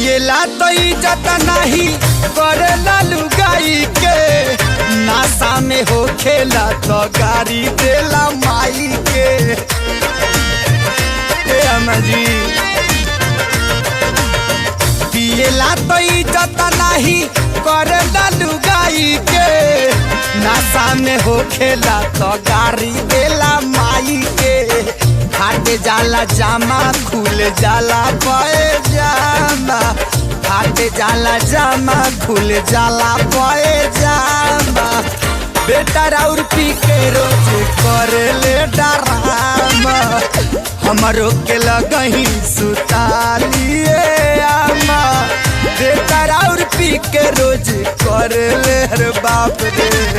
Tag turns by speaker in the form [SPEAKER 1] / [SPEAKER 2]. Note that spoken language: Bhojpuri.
[SPEAKER 1] पियला तो इज्जत नहीं करेला लुगाई के, नासा में हो खेला तो गाड़ी देला माई के। जी पियला तो इज्जत नहीं करेला लुगाई के, नासा में हो खेला तो गाड़ी देला माई के। फाट जाला जामा खुल जाला पैजामा, फाट जाला जामा खुल जाला पैजामा। बेटा राउर पी के रोज करे ले डरामा, हमरो के लगही सुतालिए आमा। बेटा राउर पी के रोज करे ले हर बाप रे।